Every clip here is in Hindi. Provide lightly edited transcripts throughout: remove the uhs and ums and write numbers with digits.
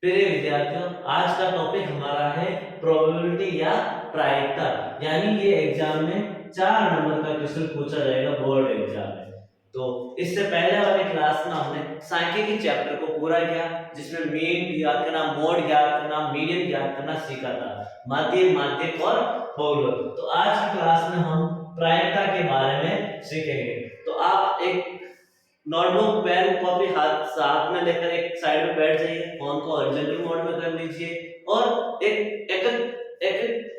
प्रिय विद्यार्थियों, आज का टॉपिक हमारा है प्रोबेबिलिटी या प्रायिकता। यानी ये एग्जाम में 4 नंबर का क्वेश्चन पूछा जाएगा बोर्ड एग्जाम में। तो इससे पहले वाले क्लास में हमने सांख्यिकी चैप्टर को पूरा किया, जिसमें मीन ज्ञात करना, मोड ज्ञात करना, मीडियन ज्ञात करना सीखा था, माध्यम, माध्यक और बहुलक। तो आज की क्लास में हम प्रायिकता के बारे में सीखेंगे। तो आप एक नोटबुक, पेन, कॉपी हाथ साथ में लेकर एक साइड में बैठ जाइए, फोन को हॉरिजॉन्टल मोड में कर लीजिए और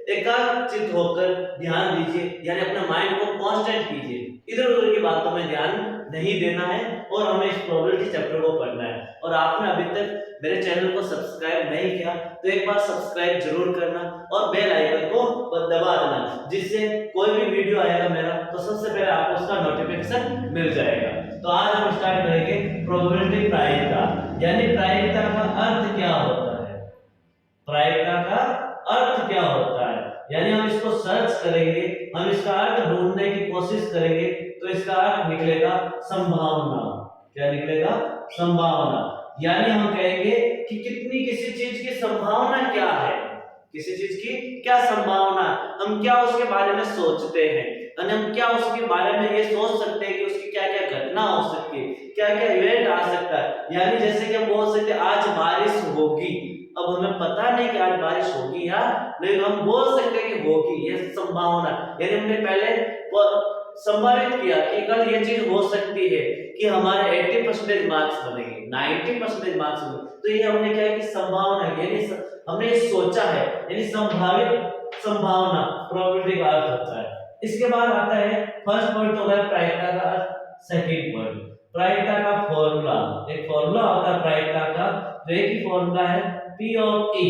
एकाग्रचित होकर ध्यान दीजिए, यानी अपने माइंड को कांस्टेंट कीजिए। इधर उधर की बातों में ध्यान नहीं देना है और हमें इस प्रोबेबिलिटी चैप्टर को पढ़ना है। और आपने अभी तक मेरे चैनल को सब्सक्राइब नहीं किया तो एक बार सब्सक्राइब जरूर करना और बेल आइकन को दबा देना, जिससे कोई भी वीडियो आएगा मेरा तो सबसे पहले आपको उसका नोटिफिकेशन मिल जाएगा। तो आज हम स्टार्ट करेंगे प्रोबेबिलिटी प्रायिकता, यानी प्रायिकता का अर्थ क्या होता है। प्रायिकता का अर्थ क्या होता है, यानी हम इसको सर्च करेंगे, हम इसका अर्थ ढूंढने की कोशिश करेंगे तो इसका अर्थ निकलेगा संभावना। क्या निकलेगा? संभावना। यानी हम कहेंगे कि कितनी किसी चीज की संभावना क्या है, किसी चीज की क्या संभावना, हम क्या उसके बारे में सोचते हैं, हम क्या उसके बारे में ये सोच सकते हैं कि उसकी क्या क्या घटना हो सकती है, क्या क्या इवेंट आ सकता है। यानी जैसे कि हम बोल सकते हैं आज बारिश होगी, अब हमें पता नहीं कि आज बारिश होगी या नहीं, तो हम बोल सकते हैं कि होगी, ये संभावना। यानी हमने पहले संभावित किया कि कल ये चीज हो सकती है कि हमारे 80% मार्क्स बनेंगे, 90% मार्क्स बनेंगे। तो ये हमने क्या है कि संभावना, यानी हमने सोचा है, यानी संभावित संभावना प्रोबेबिलिटी का अर्थ होता है। इसके बाद आता है फर्स्ट पॉइंट हो गया प्रायिकता का अर्थ। सेकंड पॉइंट प्रायिकता का फॉर्मूला। एक फॉर्मूला होता है प्रायिकता का, जो एक ही फॉर्मूला है P ऑफ E।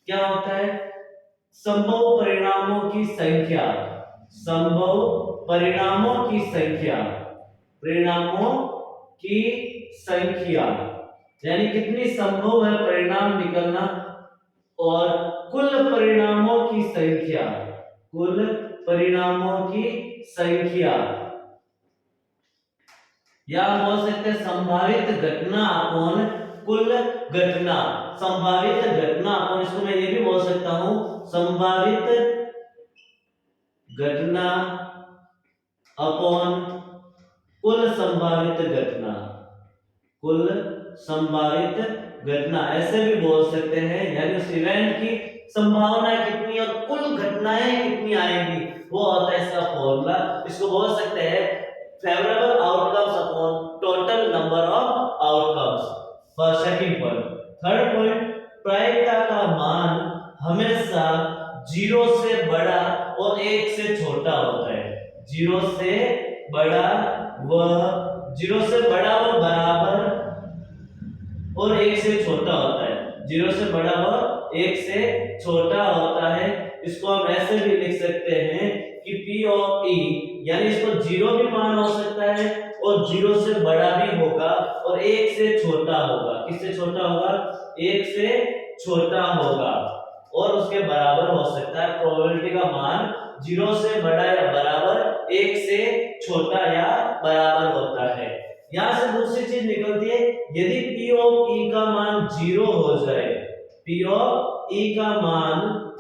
क्या होता है? संभव परिणामों की संख्या, संभव परिणामों की संख्या, परिणामों की संख्या, यानी कितनी संभव है परिणाम निकलना, और कुल परिणामों की संख्या, कुल परिणामों की संख्या, या बोल सकते संभावित घटना अपॉन कुल घटना। संभावित घटना अपॉन, इसको मैं ये भी बोल सकता हूं संभावित घटना अपॉन कुल संभावित घटना, कुल संभावित घटना ऐसे भी बोल सकते हैं। यानी उस इवेंट की संभावना कितनी और कुल घटनाएं कितनी आएंगी, वो होता है इसका फॉर्मूला। इसको बोल सकते हैं favourable outcomes upon total number of outcomes. For second point. Third point, प्रायिकता का मान हमेशा 0 से बड़ा और 1 से छोटा होता है। 0 से बड़ा व 0 से बड़ा व बराबर और 1 से छोटा होता है। 0 से बड़ा व 1 से छोटा होता है। इसको हम ऐसे भी लिख सकते हैं कि P ऑफ E, यानी इसको 0 भी मान हो सकता है और 0 से बड़ा भी होगा और 1 से छोटा होगा। किससे छोटा होगा? 1 से छोटा होगा और उसके बराबर हो सकता है। प्रोबेबिलिटी का मान 0 से बड़ा या बराबर, 1 से छोटा या बराबर होता है। यहां से दूसरी चीज निकलती है, यदि P ऑफ E का मान 0 हो जाए, P ऑफ E का मान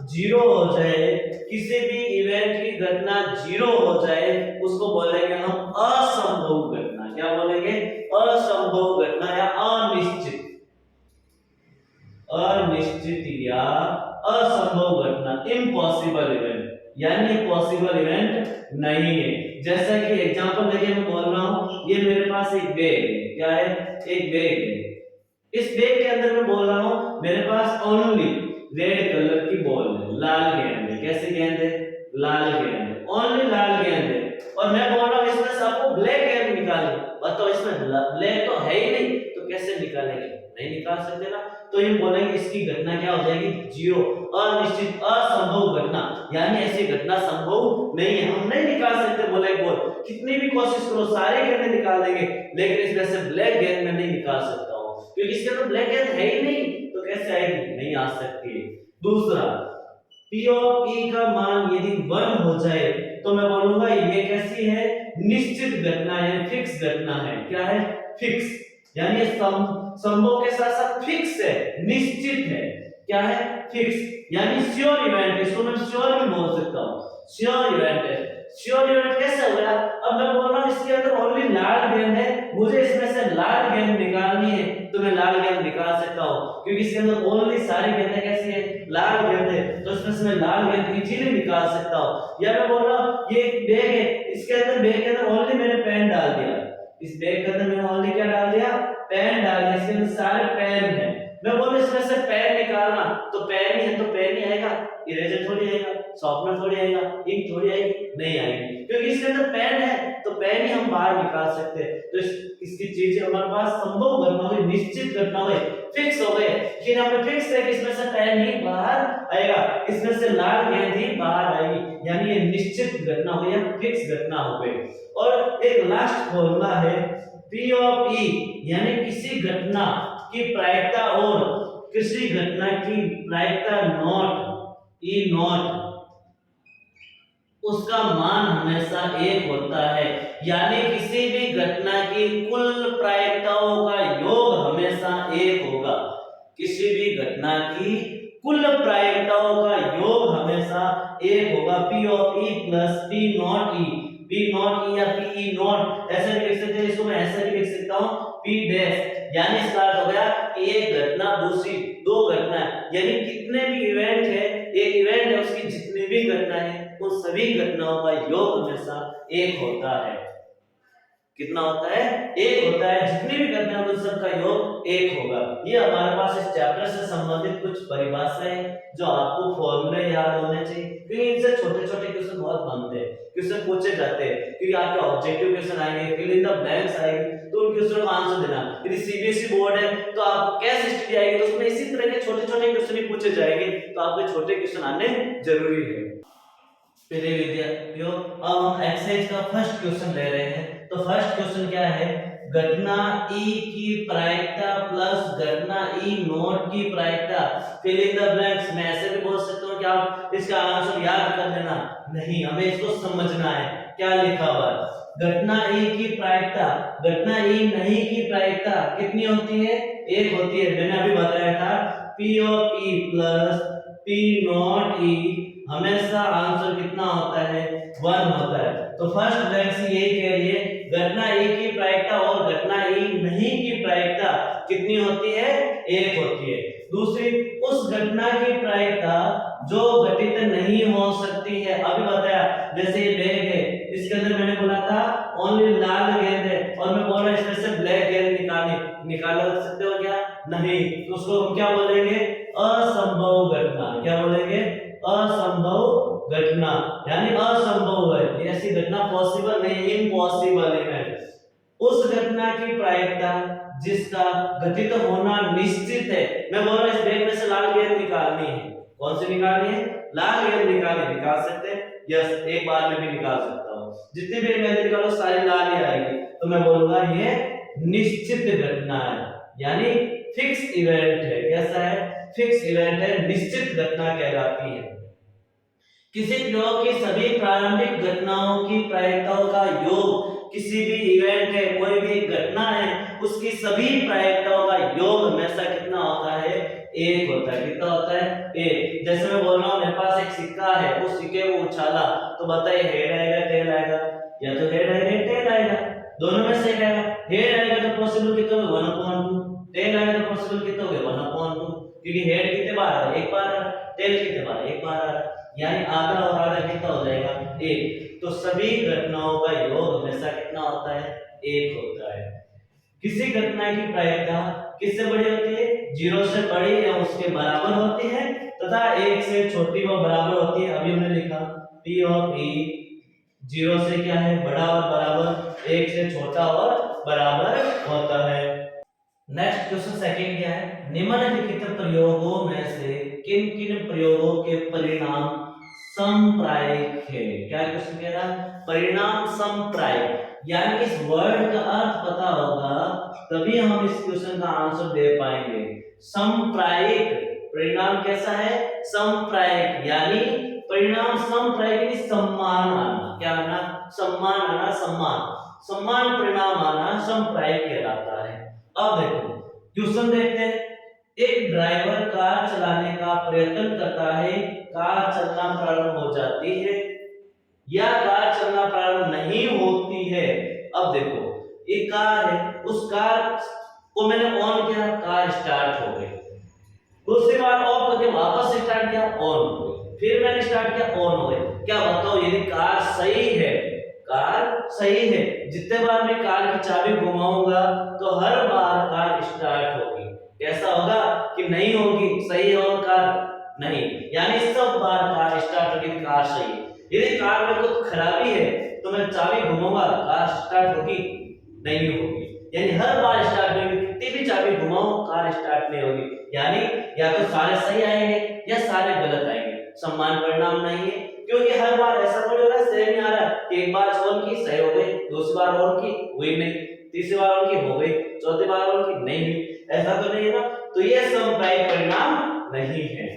0 हो जाए, किसी भी इवेंट की घटना 0 हो जाए, उसको बोलेंगे हम असंभव घटना। क्या बोलेंगे? असंभव घटना या अनिश्चित, अनिश्चित या असंभव घटना, इम्पॉसिबल इवेंट। यानी पॉसिबल इवेंट नहीं है। जैसा कि एग्जांपल देखिए मैं बोल रहा हूं, ये मेरे पास एक बैग है। क्या है? एक बैग है। इस बैग के अंदर मैं बोल रहा हूं मेरे पास ओनली रेड कलर की बॉल है, लाल गेंद है। कैसी गेंद है? लाल गेंद है, ओनली लाल गेंद है। और मैं बोल रहा हूं इसमें से आपको ब्लैक गेंद निकालनी, और तो इसमें ब्लैक तो है ही नहीं, तो कैसे निकालेंगे? नहीं निकाल सकते ना। तो ये बोलेंगे इसकी घटना क्या हो जाएगी? 0, अनिश्चित, असंभव घटना। यानी ऐसी घटना संभव नहीं है, हम नहीं निकाल सकते ब्लैक बॉल। कितनी भी कोशिश करो सारे गेंदें निकाल देंगे, लेकिन इसमें से ब्लैक गेंद में नहीं निकाल सकता हूं, क्योंकि इसके अंदर ब्लैक गेंद है ही नहीं, तो कैसे आएगी? नहीं आ सकती। दूसरा, P ऑफ E का मान यदि 1 हो जाए तो मैं बोलूंगा ये कैसी है? निश्चित घटना है, फिक्स घटना है। क्या है? फिक्स। यानी संभव के साथ साथ फिक्स है, निश्चित है। क्या है? फिक्स, यानी श्योर इवेंट, इसको मैं श्योर भी बोल सकता हूँ, श्योर इवेंट है। श्योर इवेंट कैसे हो गया? अब मैं बोल रहा हूँ इसके अंदर ओनली लाल गेंद है, मुझे इसमें से लाल गेंद निकालनी है तो मैं लाल गेंद निकाल सकता हूँ, क्योंकि इसके अंदर ओनली सारी गेंदें कैसी है? लाल गेंद है, तो इसमें से मैं लाल गेंद इजीली निकाल सकता हूँ। या मैं बोल रहा हूँ ये एक बैग है, इसके अंदर बैग के अंदर ओनली मैंने पेन डाल दिया, इस बैग के अंदर मैंने ओनली क्या डाल दिया? पेन डाल दिया, इसके अंदर सारे पेन है। मैं बोलूं इसमें से पेन निकालना, तो पेन ही है तो पेन ही आएगा, इरेजर थोड़ी आएगा, शॉर्पनर थोड़ी आएगा, इंक थोड़ी आएगी, नहीं आएगी, क्योंकि इसके अंदर पेन है तो पेन ही हम बाहर निकाल सकते हैं। तो इसकी चीजें हमारे पास संभव घटना हुई, निश्चित घटना हुई, फिक्स हो गए कि हमें फिक्स है कि इसमें से पेन ही बाहर आएगा, इसमें से लाल गेंद ही बाहर आएगी, यानी ये निश्चित घटना हुई या फिक्स घटना हो गई। और एक लास्ट फॉर्मूला है P ऑफ E, यानी किसी घटना की प्रायिकता और किसी घटना की प्रायिकता नॉट E नॉट, उसका मान हमेशा 1 होता है, यानी किसी भी घटना की कुल प्रायिकताओं का योग हमेशा 1 होगा। किसी भी घटना की कुल प्रायिकताओं का योग हमेशा 1 होगा। P of E plus P not E, P not E या P E नॉट ऐसे भी लिख सकते हैं, इसको मैं ऐसे भी लिख सकता हूँ P डैश, यानी इसका अर्थ हो गया कि एक घटना दूसरी दो घटना, यानी कितने भी इवेंट है, एक इवेंट है उसकी जितनी भी घटना है उन सभी घटनाओं का योग हमेशा 1 होता है। कितना होता है? 1 होता है, जितनी भी घटना उन सब का योग 1 होगा। ये हमारे पास इस चैप्टर से संबंधित कुछ परिभाषाएं हैं जो आपको फॉर्मूले याद होने चाहिए, क्योंकि इनसे छोटे-छोटे क्वेश्चन बहुत बनते हैं, क्वेश्चन पूछे जाते हैं, क्योंकि आपके ऑब्जेक्टिव क्वेश्चन आएंगे, फिल इन द ब्लैंक्स आएंगे, तो उन क्वेश्चनों का आंसर देना। यदि सीबीएसई बोर्ड है तो आपको कैश स्टडी आएगी, तो उसमें इसी तरह के छोटे-छोटे क्वेश्चन ही पूछे जाएंगे, तो आपके छोटे क्वेश्चन आने जरूरी है। प्रिय विद्यार्थियों, अब हम एक्सरसाइज का फर्स्ट क्वेश्चन ले रहे हैं। तो फर्स्ट क्वेश्चन क्या है? घटना E की प्रायिकता प्लस घटना E नॉट की प्रायिकता, फिल इन द ब्लैंक्स। मैं ऐसे भी बोल सकता हूं कि आप इसका आंसर याद कर लेना, नहीं, हमें इसको समझना है क्या लिखा हुआ है। घटना E की प्रायिकता, घटना E नहीं की प्रायिकता कितनी होती है? 1 होती है। मैंने अभी बताया था P of E plus P not E, हमेशा आंसर कितना होता है? 1 होता है। तो फर्स्ट ब्लैंक से यही कह रही है घटना E की प्रायिकता और घटना E नहीं की प्रायिकता कितनी होती है? 1 होती है। दूसरी, उस घटना की प्रायिकता जो घटित नहीं हो सकती है, अभी बताया जैसे ये बैग है, इसके अंदर मैंने बोला था ओनली लाल गेंद है और मैं बोल रहा हूं इसमें से ब्लैक गेंद निकाल सकते हो क्या? नहीं, तो उसको हम क्या बोलेंगे? असंभव घटना। क्या बोलेंगे? असंभव घटना, यानी असंभव है, ऐसी घटना पॉसिबल नहीं, इम्पॉसिबल इवेंट। उस घटना की प्रायिकता जिसका घटित होना निश्चित है। मैं बोल रहा हूं इस बैग में से लाल गेंद निकालनी है, कौन सी निकालनी है? लाल गेंद निकाल सकते हैं, यस, एक बार में भी निकाल सकता हूं, जितनी भी गेंद निकालो सारी लाल ही आएगी, तो मैं बोलूंगा ये निश्चित घटना है, यानी फिक्स इवेंट है। कैसा है? फिक्स इवेंट है, निश्चित घटना कहलाती है। किसी प्रयोग की सभी प्रारंभिक घटनाओं की प्रायिकताओं का योग, किसी भी इवेंट है, कोई भी घटना है, उसकी सभी प्रायिकताओं का योग हमेशा कितना होता है? 1 होता है। कितना होता है? 1। जैसे मैं बोल रहा हूँ मेरे पास एक सिक्का है, उस सिक्के को उछाला, तो बताइए हेड आएगा टेल आएगा? या तो हेड आएगा टेल आएगा, दोनों में से एक आएगा। हेड आएगा तो पॉसिबल कितना होगा? 1/2, टेल आएगा तो पॉसिबल कितना होगा? 1/2, क्योंकि हेड कितने बार आ रहा है? 1 बार आ रहा है, टेल कितने बार? 1 बार आ रहा है, यानी आधा और आधा कितना हो जाएगा? 1। तो सभी घटनाओं का योग हमेशा कितना होता है? 1 होता है। किसी घटना की प्रायिकता किससे बड़ी होती है? 0 से बड़ी या उसके बराबर होती है तथा 1 से छोटी व बराबर होती है। अभी हमने लिखा P ऑफ E 0 से क्या है? बड़ा और बराबर, 1 से छोटा और बराबर होता है। नेक्स्ट क्वेश्चन सेकंड क्या है? निम्नलिखित प्रयोगों में से किन किन प्रयोगों के परिणाम समप्रायिक है? क्या क्वेश्चन कह रहा है? परिणाम समप्रायिक, यानी इस वर्ड का अर्थ पता होगा तभी हम इस क्वेश्चन का आंसर दे पाएंगे। समप्रायिक परिणाम कैसा है? समप्रायिक, यानी परिणाम समप्रायिक, यानी सम्मान आना। क्या आना? सम्मान आना, सम्मान परिणाम आना समप्रायिक कहलाता है। अब देखो क्वेश्चन देखते हैं। एक ड्राइवर कार चलाने का प्रयत्न करता है, कार चलना प्रारंभ हो जाती है या कार चलना प्रारंभ नहीं होती है। अब देखो, एक कार है, उस कार को मैंने ऑन किया, कार स्टार्ट हो गई। दूसरी बार ऑफ करके वापस स्टार्ट किया, ऑन हो गई। फिर मैंने स्टार्ट किया, ऑन हो गई। क्या बताओ, यदि कार सही है, कार सही है, जितने बार मैं कार की चाबी घुमाऊंगा तो हर बार कार स्टार्ट होगी। कैसा होगा कि नहीं होगी, सही है और कार नहीं, यानी सब बार कार स्टार्ट होगी, कार सही है। यदि कार में कुछ खराबी है तो मैं चाबी घुमाऊंगा, कार स्टार्ट होगी नहीं होगी, यानी हर बार स्टार्ट होगी, कितनी भी चाबी घुमाओ कार स्टार्ट नहीं होगी। यानी या तो सारे सही आएंगे या सारे गलत आएंगे, समान परिणाम नहीं है। क्योंकि हर बार ऐसा थोड़ी हो रहा है, सेम ही आ रहा है कि एक बार ऑन की सही हो गई, दूसरी बार ऑन की हुई नहीं, तीसरी बार ऑन की हो गई, चौथी बार ऑन की नहीं हुई, ऐसा तो नहीं है ना। तो ये समप्रायिक परिणाम नहीं है।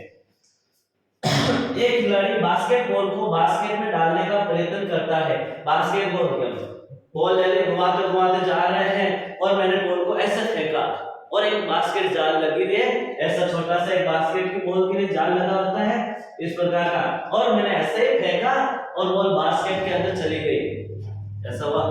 एक खिलाड़ी बास्केटबॉल को बास्केट में डालने का प्रयत्न करता है। बास्केटबॉल क्या, बॉल ले ले घुमाते घुमाते जा रहे हैं और मैंने बॉल को ऐसे फेंका और एक बास्केट जाल लगी हुई है, ऐसा छोटा सा एक बास्केट की बॉल के लिए जाल लगा होता है इस प्रकार का, और मैंने ऐसे ही फेंका और बॉल बास्केट के अंदर चली गई। ऐसा हुआ,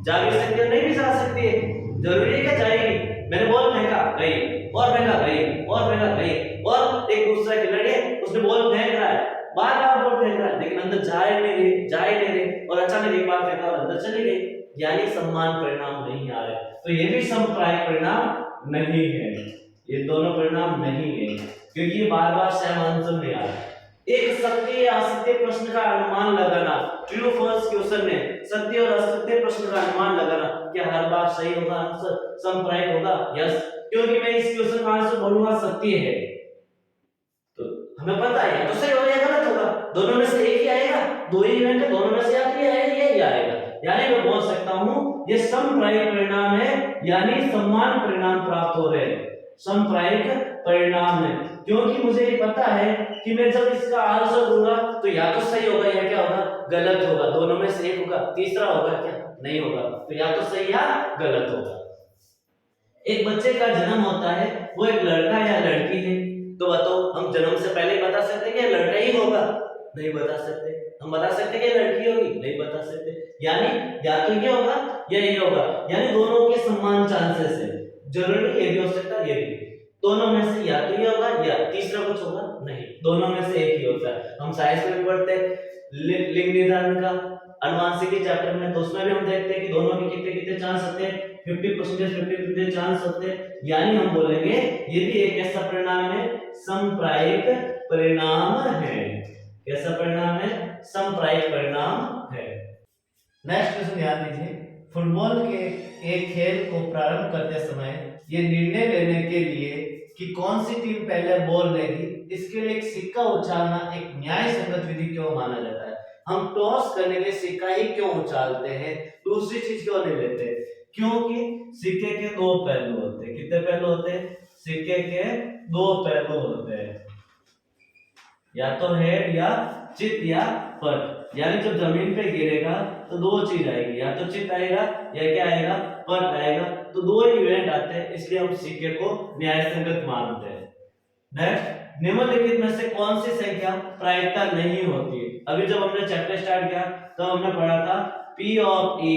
जा भी सकती है, नहीं भी जा सकती है, जरूरी है क्या जाएगी। मैंने बॉल फेंका, गई, और फेंका, गई, और फेंका, गई, और एक दूसरा खिलाड़ी है, उसने बॉल फेंक रहा है, बार बार बॉल फेंक रहा है, लेकिन अंदर जा ही नहीं रही, जा ही नहीं रही, और अचानक एक बार फेंका और अंदर चली गई, यानी समान परिणाम नहीं आ रहे। तो ये भी समप्रायिक परिणाम नहीं है, ये दोनों परिणाम नहीं है, क्योंकि ये बार बार सेम आंसर नहीं आ रहा। एक सत्य या असत्य प्रश्न का अनुमान लगाना, ट्रू फॉल्स क्वेश्चन में सत्य और असत्य प्रश्न का अनुमान लगाना, क्या हर बार सही होगा आंसर, समप्रायिक होगा? यस, क्योंकि मैं इस क्वेश्चन का आंसर बोलूंगा सत्य है, तो हमें पता है या तो सही होगा या गलत होगा, दोनों में से एक ही आएगा, दो ही इवेंट है, दोनों में से या तो ये आएगा या ये आएगा, यानी मैं बोल सकता हूं ये समप्रायिक परिणाम है, यानी समान परिणाम प्राप्त हो रहे हैं, समप्रायिक परिणाम है। क्योंकि मुझे ये पता है कि मैं जब इसका आंसर दूंगा तो या तो सही होगा या क्या होगा, गलत होगा, दोनों में से एक होगा, तीसरा होगा क्या, नहीं होगा, तो या तो सही या गलत होगा। एक बच्चे का जन्म होता है, वो एक लड़का या लड़की है, तो बताओ हम जन्म से पहले बता सकते हैं कि लड़का ही होगा? नहीं बता सकते। हम बता सकते हैं कि लड़की होगी? नहीं बता सकते। यानी या तो ये होगा या ये होगा, यानी दोनों के समान चांसेस है, जरूरी ये भी हो सकता है ये भी, दोनों में से या तो ये होगा या तीसरा कुछ होगा नहीं, दोनों में से एक ही होता है। हम साइंस में भी पढ़ते हैं लिंग निर्धारण का अनुवांशिकी चैप्टर में, तो उसमें भी हम देखते हैं कि दोनों के कितने कितने चांस होते हैं, 50% 50% चांस होते हैं, यानी हम बोलेंगे ये भी एक ऐसा परिणाम है, समप्रायिक परिणाम है। कैसा परिणाम है? समप्रायिक परिणाम है। नेक्स्ट क्वेश्चन ध्यान दीजिए, फुटबॉल के एक खेल को प्रारंभ करते समय ये निर्णय लेने के लिए कि कौन सी टीम पहले बॉल लेगी, इसके लिए एक सिक्का उछालना एक न्याय संगत विधि क्यों माना जाता है? हम टॉस करने के लिए सिक्का ही क्यों उछालते हैं, दूसरी चीज क्यों नहीं लेते? क्योंकि सिक्के के दो पहलू होते हैं। कितने पहलू होते हैं? सिक्के के दो पहलू होते हैं, या तो हेड या चित या पट, यानी जब जमीन पे गिरेगा तो दो चीज आएगी, या तो चित आएगा या क्या आएगा, पट आएगा, तो दो इवेंट आते हैं, इसलिए हम सिक्के को न्याय संगत मानते हैं। नेक्स्ट, निम्नलिखित में से कौन सी संख्या प्रायिकता नहीं होती? अभी जब हमने चैप्टर स्टार्ट किया तो हमने पढ़ा था P ऑफ E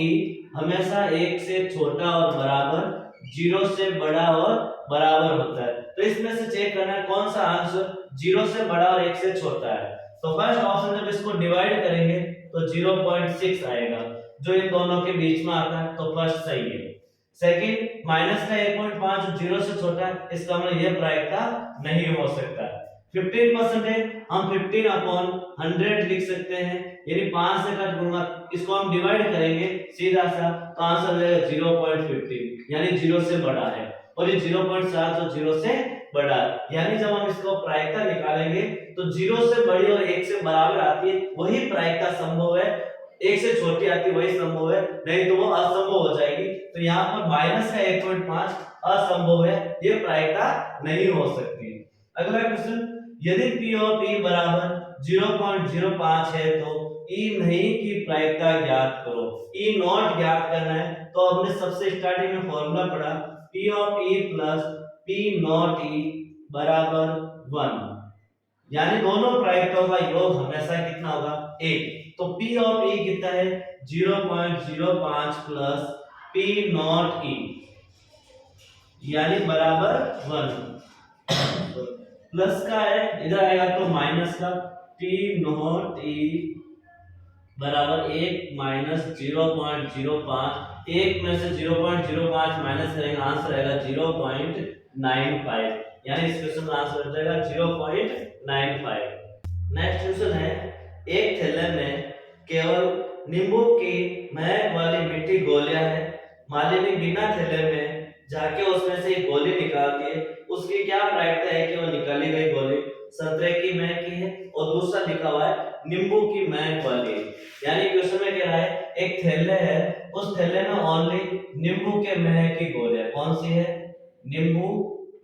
हमेशा एक से छोटा और बराबर, जीरो से बड़ा और बराबर होता है। तो इसमें से चेक करना है कौन सा आंसर जीरो से बड़ा और एक से छोटा है। तो फर्स्ट ऑप्शन जब इसको डिवाइड करेंगे तो 0.6 आएगा, जो इन दोनों के बीच में आता है, तो फर्स्ट सही है। सेकंड, माइनस का 1.5 जीरो से छोटा है, इसका मतलब यह प्रायिकता नहीं हो सकता। 15% है, हम 15 अपॉन 100 लिख सकते हैं, यानी 5 से कट दूंगा, इसको हम डिवाइड करेंगे सीधा सा, तो आंसर हो जाएगा 0.15, यानी जीरो से बड़ा है, और ये 0.7 जो जीरो से बड़ा है, यानी जब हम इसको प्रायिकता निकालेंगे तो जीरो से बड़ी और एक से बराबर आती है वही प्रायिकता संभव है, एक से छोटी आती वही संभव है, नहीं तो वो असंभव हो जाएगी। तो यहाँ पर माइनस का 1.5 असंभव है, ये प्रायिकता नहीं हो सकती। अगला क्वेश्चन, यदि P ऑफ E बराबर 0.05 है तो E नहीं की प्रायिकता ज्ञात करो। E नॉट ज्ञात करना है, तो हमने सबसे स्टार्टिंग में फॉर्मूला पढ़ा P of E plus P not E बराबर 1, यानी दोनों प्रायिकताओं का योग हमेशा कितना होगा 1। तो P ऑफ E कितना है 0.05 प्लस P नॉट E यानी बराबर 1। प्लस का है इधर आएगा तो माइनस का P नॉट E बराबर 1 माइनस 0.05, 1 में से 0.05 माइनस करेंगे आंसर आएगा 0.95, यानी इस क्वेश्चन का आंसर हो जाएगा 0.95। नेक्स्ट क्वेश्चन है, एक थैले में केवल नींबू की महक वाली मिट्टी गोलियां है। मालिनी बिना थैले में जाके उसमें से एक गोली निकाल के उसकी क्या प्रायिकता है कि वो निकाली गई गोली संतरे की महक की है, और दूसरा लिखा हुआ है नींबू की महक वाली है। यानी क्वेश्चन में कह रहा है एक थैले है, उस थैले में ओनली नींबू के महक की गोलियां, कौन सी है नींबू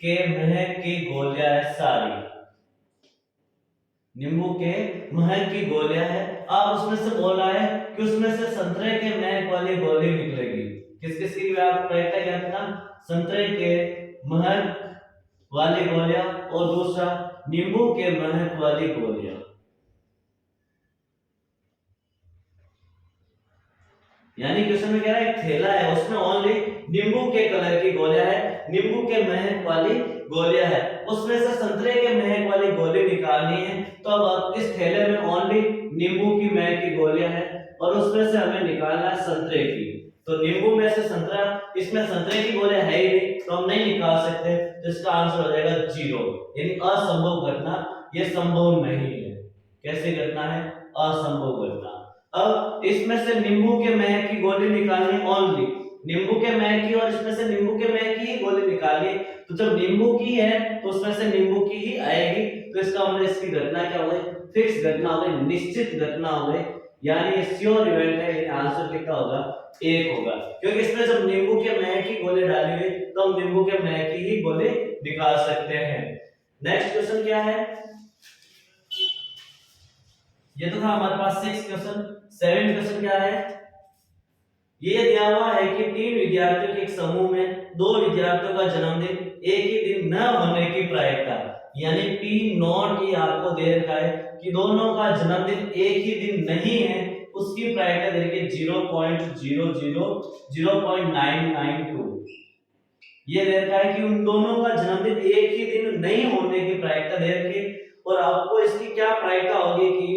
के महक की गोलियां है सारी, नींबू के महक की गोलियां है। अब उसमें से बोला है कि उसमें से संतरे के महक वाली गोली निकलेगी। किस किस की प्रायिकता क्या था, संतरे के महक वाली गोलियां और दूसरा नींबू के महक वाली गोलियां। यानी क्वेश्चन में कह रहा है एक थैला है उसमें ओनली नींबू के कलर की गोलियां है, नींबू के महक वाली गोलियां है, उसमें से संतरे के महक वाली गोली निकालनी है। तो अब इस थैले में ओनली नींबू की महक की गोलियां है और उसमें से हमें निकालना है संतरे की। तो नींबू में से संतरा, इसमें संतरे की गोलियां है ही नहीं तो हम नहीं निकाल सकते, तो इसका आंसर हो जाएगा 0, यानी असंभव घटना, ये संभव नहीं है। कैसे घटना है, असंभव घटना। अब इसमें से नींबू के महक की गोली निकालनी, ओनली नींबू के महक की, और इसमें से नींबू के महक की ही गोली निकालनी। तो जब नींबू की है तो उसमें से नींबू की ही आएगी, तो इसका मतलब इसकी घटना क्या हो गई, फिक्स घटना हो गई, निश्चित घटना हो गई, यानी ये श्योर इवेंट है। यानी आंसर कितना होगा 1 होगा, क्योंकि इसमें जब नींबू के महक की गोली डाली गई तो हम नींबू के महक की ही गोली निकाल सकते हैं। नेक्स्ट क्वेश्चन क्या है, ये तो था हमारे पास 6 क्वेश्चन। 7 क्वेश्चन क्या है, ये दिया हुआ है कि 3 विद्यार्थियों के एक समूह में 2 विद्यार्थियों का जन्मदिन एक ही दिन न होने की प्रायिकता, यानी P नॉट ये आपको दे रखा है कि दोनों का जन्मदिन एक ही दिन नहीं है, उसकी प्रायिकता देखिए 0.0000992। ये दे रखा है कि उन दोनों का जन्मदिन एक ही दिन नहीं होने की प्रायिकता दे रखी है, और आपको इसकी क्या प्रायिकता होगी कि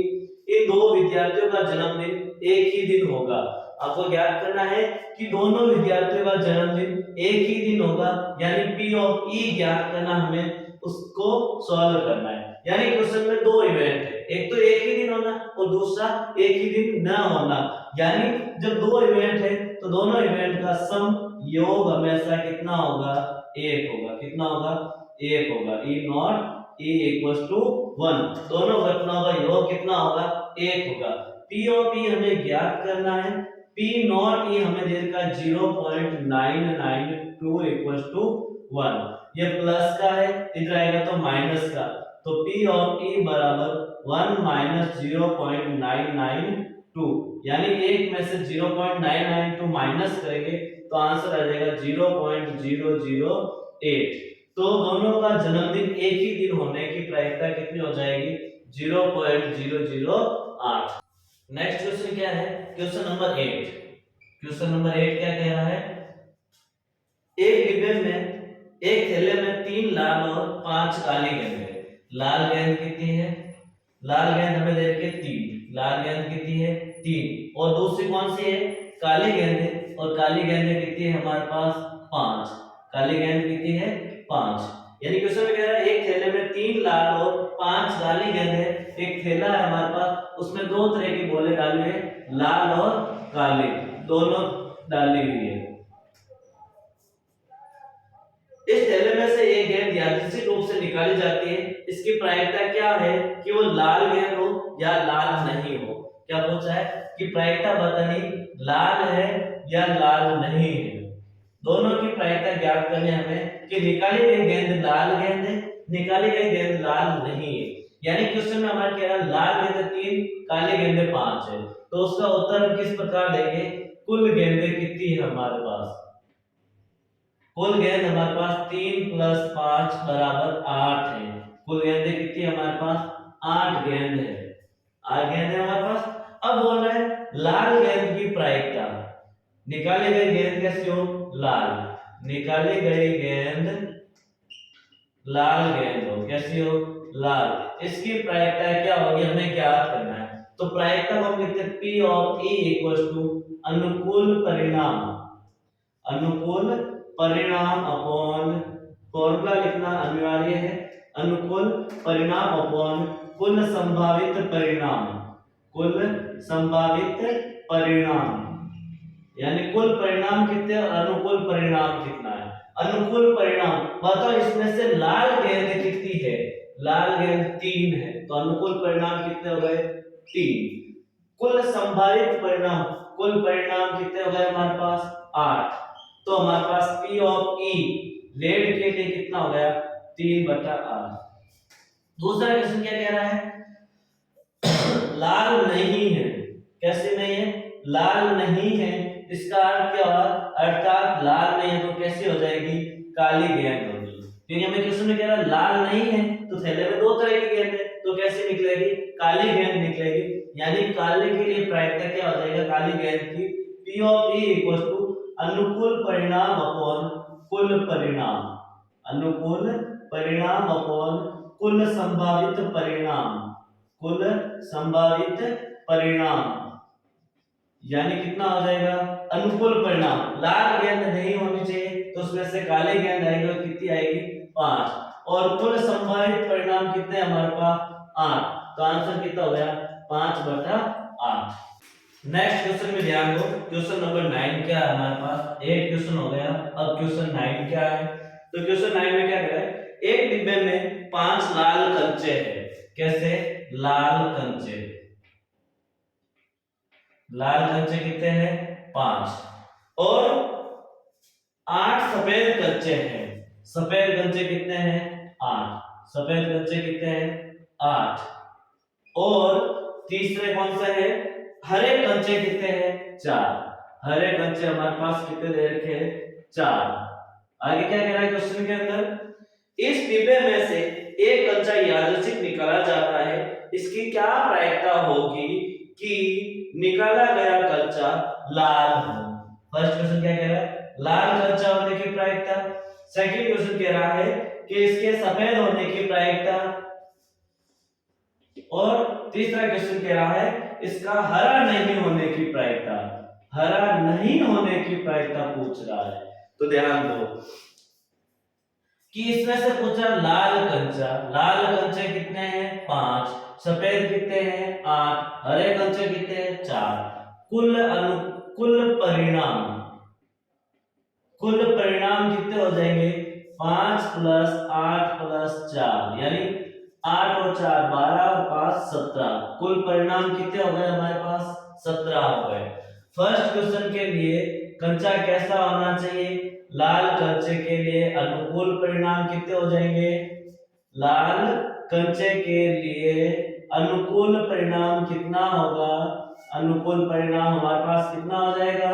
इन 2 विद्यार्थियों का जन्मदिन एक ही दिन होगा। आपको ज्ञात करना है कि दोनों विद्यार्थियों का जन्मदिन एक ही दिन होगा, यानी P ऑफ E ज्ञात करना, हमें उसको सॉल्व करना है। यानी क्वेश्चन में 2 इवेंट है, एक तो एक ही दिन होना और दूसरा एक ही दिन न होना। यानी जब 2 इवेंट है तो दोनों इवेंट का सम योग हमेशा कितना होगा 1 होगा, कितना होगा 1 होगा। E not E equals to 1, दोनों घटनाओं का योग कितना होगा 1 होगा। P ऑफ E हमें ज्ञात करना है, P नॉट E हमें दे रखा है 0.992 इक्वल्स टू 1, ये प्लस का है इधर आएगा तो माइनस का, तो P ऑफ E बराबर 1 माइनस 0.992, यानी 1 में से 0.992 माइनस करेंगे तो आंसर आ जाएगा 0.008। तो दोनों का जन्मदिन एक ही दिन होने की प्रायिकता कितनी हो जाएगी 0.008। नेक्स्ट क्वेश्चन क्या है, क्वेश्चन नंबर 8। क्वेश्चन नंबर 8 क्या कह रहा है, एक डिब्बे में एक थैले में 3 लाल और 5 काली गेंद है। लाल गेंद कितनी है, लाल गेंद हमें दे रखी है 3, लाल गेंद कितनी है 3, और दूसरी कौन सी है काली गेंद है, और काली गेंद कितनी है हमारे पास 5, काली गेंद कितनी है 5। यानी क्वेश्चन में कह रहा है एक थैले में 3 लाल और 5 काली गेंद है, एक थैला है हमारे पास, उसमें 2 तरह की बॉलें डाली है, लाल और काली दोनों डाली हुई है। इस थैले में से एक गेंद यादृच्छिक रूप से निकाली जाती है, इसकी प्रायिकता क्या है कि वो लाल गेंद हो या लाल नहीं हो। क्या पूछा है कि प्रायिकता बतानी लाल है या लाल नहीं है, दोनों की प्रायिकता ज्ञात करनी हमें कि निकाली गई गेंद लाल गेंद है, निकाली गई गेंद लाल नहीं है। यानी क्वेश्चन में हमारे कह रहा है लाल गेंद 3 काली गेंद 5 है, तो उसका उत्तर हम किस प्रकार देंगे, कुल गेंदें कितनी है हमारे पास, कुल गेंद हमारे पास 3 + 5 = 8 है। कुल गेंदें कितनी है हमारे पास? 8 गेंद है। 8 गेंद है हमारे पास। अब बोल रहे हैं लाल गेंद की प्रायिकता। निकाली गई गेंद कैसी हो? लाल। निकाली गई गेंद लाल गेंद हो, कैसी हो? लाल। इसकी प्रायिकता क्या होगी हमें ज्ञात करना है। तो प्रायिकता को हम लिखते हैं P ऑफ E = अनुकूल परिणाम। अनुकूल परिणाम अपॉन, फॉर्मूला लिखना अनिवार्य है, अनुकूल परिणाम अपॉन कुल संभावित परिणाम। कुल संभावित परिणाम यानी कुल परिणाम कितने और अनुकूल परिणाम कितना है। अनुकूल परिणाम बताओ इसमें से लाल गेंद कितनी है? लाल गेंद 3 है, तो अनुकूल परिणाम कितने हो गए? 3। कुल संभावित परिणाम, कुल परिणाम कितने हो गए हमारे पास? 8। तो हमारे पास P ऑफ E रेड के लिए कितना हो गया? 3/8। दूसरा क्वेश्चन क्या कह रहा है? लाल नहीं है। कैसे नहीं है? लाल नहीं है। इसका अर्थ क्या हुआ? अर्थात लाल नहीं है तो कैसी हो जाएगी? काली गेंद होगी। क्योंकि हमें क्वेश्चन में कह रहा है लाल नहीं है, तो थैले में 2 तरह की गेंद है, तो कैसे निकलेगी? काली गेंद निकलेगी। यानी काले के लिए प्रायिकता क्या हो जाएगा काली गेंद की? P ऑफ E = अनुकूल परिणाम अपॉन कुल परिणाम। अनुकूल परिणाम अपॉन कुल संभावित परिणाम। कुल संभावित परिणाम यानी कितना हो जाएगा? अनुकूल परिणाम। लाल गेंद नहीं होनी चाहिए तो उसमें से काली गेंद आएगी और कितनी आएगी? 5। और कुल संभावित परिणाम कितने हमारे पास? 8। तो आंसर कितना हो गया? 5/8। नेक्स्ट क्वेश्चन में ध्यान दो। क्वेश्चन नंबर 9 क्या है हमारे पास? 8 क्वेश्चन हो गया। अब क्वेश्चन 9 क्या है? तो क्वेश्चन 9 में क्या कह रहा है? एक डिब्बे में 5 लाल कंचे हैं। कैसे? लाल कंचे। लाल कंचे कितने हैं? 5। और 8 सफेद कंचे हैं। सफेद कंचे कितने हैं? 8। सफेद कंचे कितने हैं? 8। और तीसरे कौन सा है? हरे कंचे कितने हैं? 4। हरे कंचे हमारे पास कितने दे रखे हैं? 4। आगे क्या कह रहा है क्वेश्चन के अंदर? इस डिब्बे में से एक कंचा यादृच्छिक निकाला जाता है। इसकी क्या प्रायिकता होगी कि निकाला गया कंचा लाल हो? फर्स्ट क्वेश्चन क्या कह रहा है? लाल कंचा होने की प्रायिकता। सेकंड क्वेश्चन कह रहा है कि इसके सफेद होने की प्रायिकता। और तीसरा क्वेश्चन कह रहा है इसका हरा नहीं होने की प्रायिकता। हरा नहीं होने की प्रायिकता पूछ रहा है। तो ध्यान दो कि इसमें से पूछा लाल कंचा। लाल कंचे कितने हैं? 5। सफेद कितने हैं? 8। हरे कंचे कितने हैं? 4। कुल परिणाम, कुल परिणाम कितने हो जाएंगे? 5 + 8 + 4 यानी 8 और 4 12 और 5 17। कुल परिणाम कितने हो गए हमारे पास? 17 हो गए। फर्स्ट क्वेश्चन के लिए कंचा कैसा होना चाहिए? लाल कंचे के लिए अनुकूल परिणाम कितने हो जाएंगे? लाल कंचे के लिए अनुकूल परिणाम कितना होगा? अनुकूल परिणाम हमारे पास कितना हो जाएगा?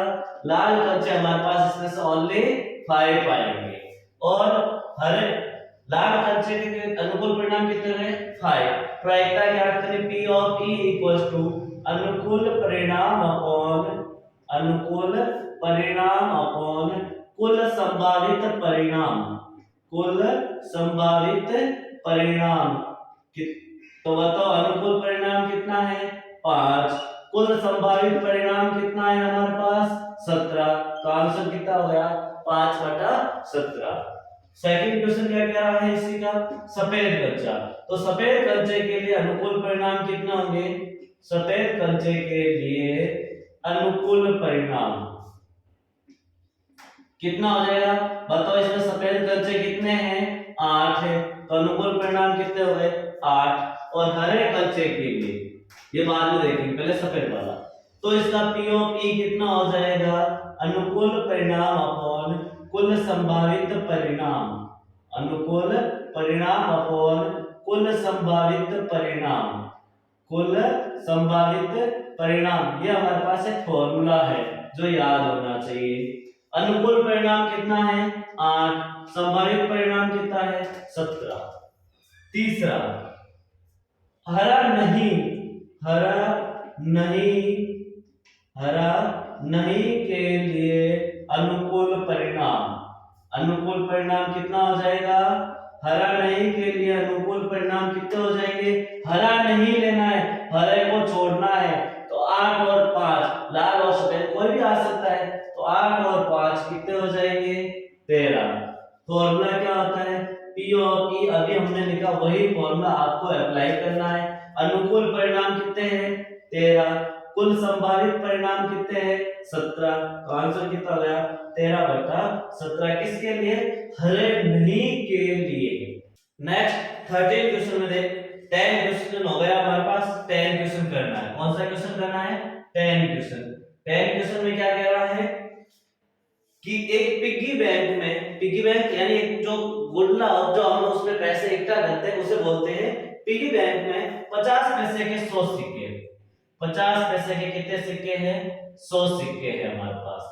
लाल कंचे हमारे पास इसमें से ओनली 5 आएंगे। और हरे लाल कंचे के अनुकूल परिणाम कितने हैं? 5। प्रायिकता ज्ञात करें। P ऑफ E = अनुकूल परिणाम अपॉन, अनुकूल परिणाम अपॉन कुल संभावित परिणाम। कुल संभावित परिणाम तो बताओ अनुकूल परिणाम कितना है? 5। कुल संभावित परिणाम कितना है हमारे पास? 17। तो आंसर कितना हो गया? 5/17। सेकंड क्वेश्चन क्या कह रहा है इसी का? सफेद कंचा। तो सफेद कंचे के लिए अनुकूल परिणाम कितना होंगे? सफेद कंचे के लिए अनुकूल परिणाम कितना हो जाएगा? बताओ इसमें सफेद कंचे कितने हैं? 8 है, तो अनुकूल परिणाम कितने हो गए? 8। और हरे कंचे के लिए ये बाद में देखेंगे, पहले सफेद वाला। तो इसका P ऑफ E कितना हो जाएगा? अनुकूल परिणाम अपॉन कुल संभावित परिणाम। अनुकूल परिणाम अपॉन कुल संभावित परिणाम। कुल संभावित परिणाम ये हमारे पास एक फॉर्मूला है जो याद होना चाहिए। अनुकूल परिणाम कितना है 8, संभावित परिणाम कितना है 17। तीसरा, हरा नहीं, हरा नहीं, हरा नहीं के लिए अनुकूल परिणाम, अनुकूल परिणाम कितना हो जाएगा, हरा नहीं के लिए अनुकूल परिणाम कितने हो जाएंगे, हरा नहीं लेना है, हरे को छोड़ना है, तो 8 और 5, लाल और सफेद कोई भी आ सकता है, तो 8 और 5 कितने हो जाएंगे 13। फॉर्मूला क्या होता है P ऑफ E, अभी हमने लिखा वही फॉर्मूला आपको अप्लाई करना है। अनुकूल परिणाम कितने हैं 13, कुल संभावित परिणाम कितने हैं 17, तो आंसर कितना हो गया 13/17। किसके लिए, हरे नहीं के लिए। नेक्स्ट 13 क्वेश्चन में देख, 10 क्वेश्चन हो गया हमारे पास, 10 क्वेश्चन करना है। कौन सा क्वेश्चन करना है 10 क्वेश्चन। 10 क्वेश्चन में क्या कह रहा है कि एक पिग्गी बैंक में, पिग्गी बैंक यानी एक जो गुल्ला जो हम उसमें पैसे इकट्ठा करते हैं उसे बोलते हैं पिग्गी बैंक में 50 पैसे के 100 सिक्के, 50 पैसे के कितने सिक्के हैं 100 सिक्के हैं हमारे पास।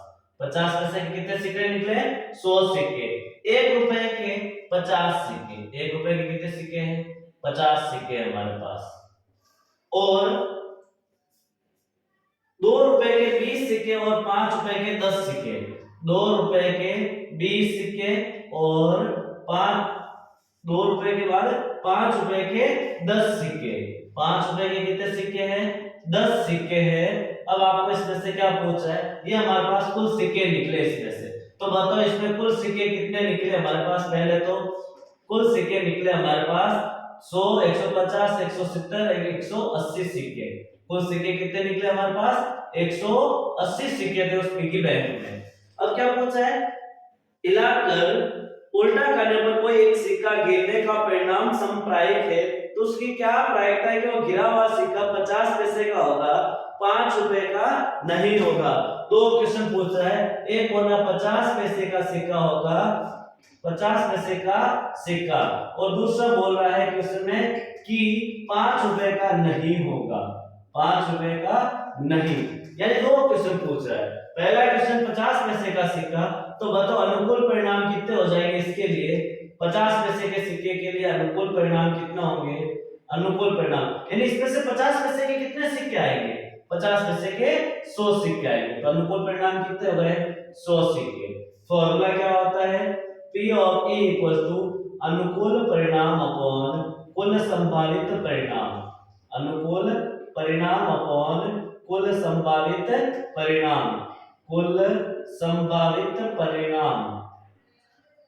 50 पैसे के कितने सिक्के निकले 100 सिक्के। 1 रुपए के 50 सिक्के, 1 रुपए के कितने सिक्के हैं 50 सिक्के हमारे पास। और 2 रुपए के 20 सिक्के और 5 रुपए के 10 सिक्के, 2 रुपए के 20 सिक्के और 2 रुपए के बाद 5 रुपए के 10 सिक्के। 5 रुपए के कितने सिक्के हैं 10 सिक्के हैं। अब आपको इसमें से क्या पूछा है, ये हमारे पास कुल सिक्के निकले इसमें से, तो बताओ इसमें कुल सिक्के कितने निकले हमारे पास। पहले तो कुल सिक्के निकले हमारे पास 100, 150, 170, 180 सिक्के। कुल सिक्के कितने निकले हमारे पास 180 सिक्के थे उस पिग्गी बैंक में। अब क्या पूछा है, हिलाकर उल्टा करने पर कोई एक सिक्का गिरने का परिणाम समप्रायिक है, तो उसकी क्या प्रायिकता है कि वो गिरा हुआ सिक्का 50 पैसे का होगा, 5 रुपए का नहीं होगा। 2 क्वेश्चन पूछ रहा है, एक होना 50 पैसे का सिक्का होगा, 50 पैसे का सिक्का, और दूसरा बोल रहा है क्वेश्चन में कि 5 रुपए का नहीं होगा, 5 रुपए का नहीं। यानी 2 क्वेश्चन पूछ रहा है। पहला क्वेश्चन 50 पैसे का सिक्का, तो बताओ अनुकूल परिणाम कितने हो जाएंगे इसके लिए। 50 पैसे के सिक्के के लिए अनुकूल परिणाम कितना होंगे, अनुकूल परिणाम यानी इसमें से 50 पैसे के कितने सिक्के आएंगे, 50 पैसे के 100 सिक्के आएंगे, तो अनुकूल परिणाम कितने हो गए 100 सिक्के। फॉर्मूला क्या होता है P of E equal to अनुकूल परिणाम अपॉन कुल संभावित परिणाम, अनुकूल परिणाम अपॉन कुल संभावित परिणाम, कुल संभावित परिणाम।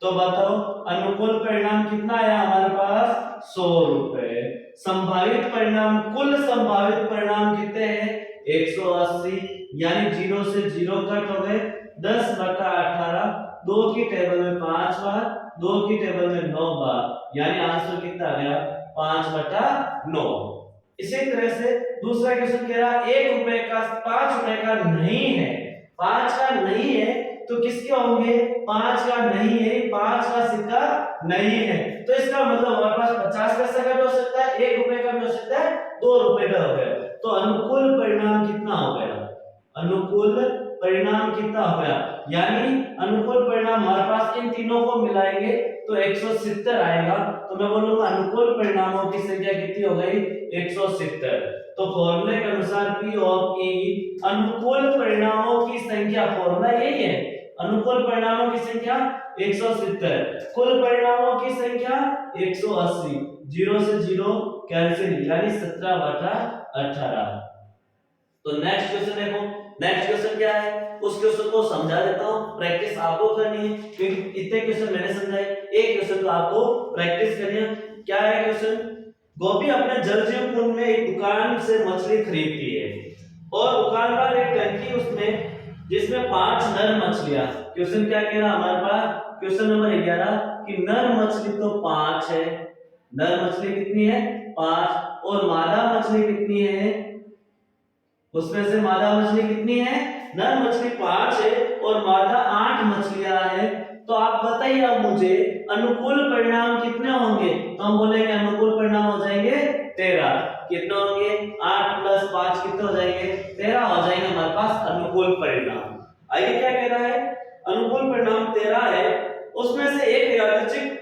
तो बताओ अनुकूल परिणाम कितना आया हमारे पास 100 रुपए, संभावित परिणाम, कुल संभावित परिणाम कितने हैं 180, यानी 0 से 0 कट हो गए, 10/18, 2 की टेबल में 5 बार, 2 की टेबल में 9 बार, यानी आंसर कितना आ गया 5/9। इसी तरह से दूसरा क्वेश्चन कह रहा 1 रुपए का 5 रुपए का नहीं है, 5 का नहीं है तो किसके होंगे 5 का नहीं है, 5 का सिक्का नहीं है, तो इसका मतलब हमारे पास 50 पैसे का भी हो सकता है, 1 रुपए का भी हो सकता है, 2 रुपए का हो गया। तो अनुकूल परिणाम कितना हो गया, अनुकूल परिणाम कितना हो गया, यानी अनुकूल परिणाम हमारे पास इन तीनों को मिलाएंगे तो 170 आएगा। तो मैं बोलूंगा अनुकूल परिणामों की संख्या कितनी हो गई 170। तो फॉर्मूले के अनुसार P ऑफ E अनुकूल परिणामों की संख्या, फॉर्मूला यही है, अनुकूल परिणामों की संख्या 170, कुल परिणामों की संख्या 180, 0 से 0 कैंसिल, यानी 17/18। तो नेक्स्ट क्वेश्चन देखो, नेक्स्ट क्वेश्चन क्या है, उस क्वेश्चन को समझा देता हूं, प्रैक्टिस आपको करनी है क्योंकि इतने क्वेश्चन मैंने समझाए, एक क्वेश्चन तो आपको प्रैक्टिस करनी है। क्या है क्वेश्चन, गोपी अपने जलजीव कुंड में एक दुकान से मछली खरीदती है और दुकानदार एक टंकी उसमें जिसमें 5 नर मछलियां। क्वेश्चन क्या कह रहा हमारे पास, क्वेश्चन नंबर 11 कि नर मछली तो 5 है, नर मछली कितनी है 5, और मादा मछली कितनी है, उसमें से मादा मछली कितनी है, नर मछली 5 है और मादा 8 मछलियां हैं। तो आप बताइए अब मुझे अनुकूल परिणाम कितने होंगे, तो हम बोलेंगे अनुकूल परिणाम हो जाएंगे 13। कितने होंगे 8 + 5 कितने हो जाएंगे 13 हो जाएंगे हमारे पास अनुकूल परिणाम। आइए क्या कह रहा है, अनुकूल परिणाम 13 है, उसमें से एक यादृच्छिक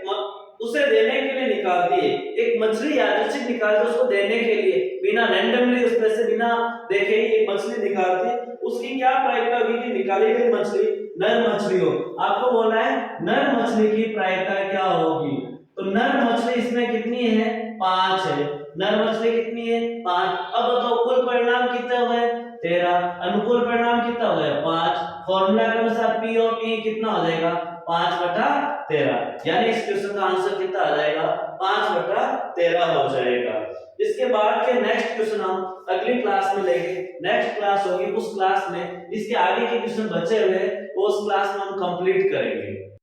उसे देने के लिए निकालती है। एक मछली यादृच्छिक निकालती है उसको देने के लिए, बिना रैंडमली उसमें से बिना देखे ही एक मछली निकालती है। उसकी क्या प्रायिकता होगी कि निकाली गई मछली नर मछली हो। आपको बोलना है नर मछली की प्रायिकता क्या होगी। तो नर मछली इसमें कितनी है, 5 है। नर मछली कितनी है, 5। अब बताओ कुल परिणाम कितने हो गए, 13। अनुकूल परिणाम कितना हो गया, 5। फॉर्मूला के अनुसार पी और ई कितना हो जाएगा, 5/13। यानी इस क्वेश्चन का आंसर कितना आ जाएगा, 5/13 हो जाएगा। इसके बाद के नेक्स्ट क्वेश्चन हम अगली क्लास में लेंगे। नेक्स्ट क्लास होगी, उस क्लास में इसके आगे के क्वेश्चन बचे हुए हैं वो उस क्लास में हम कंप्लीट करेंगे।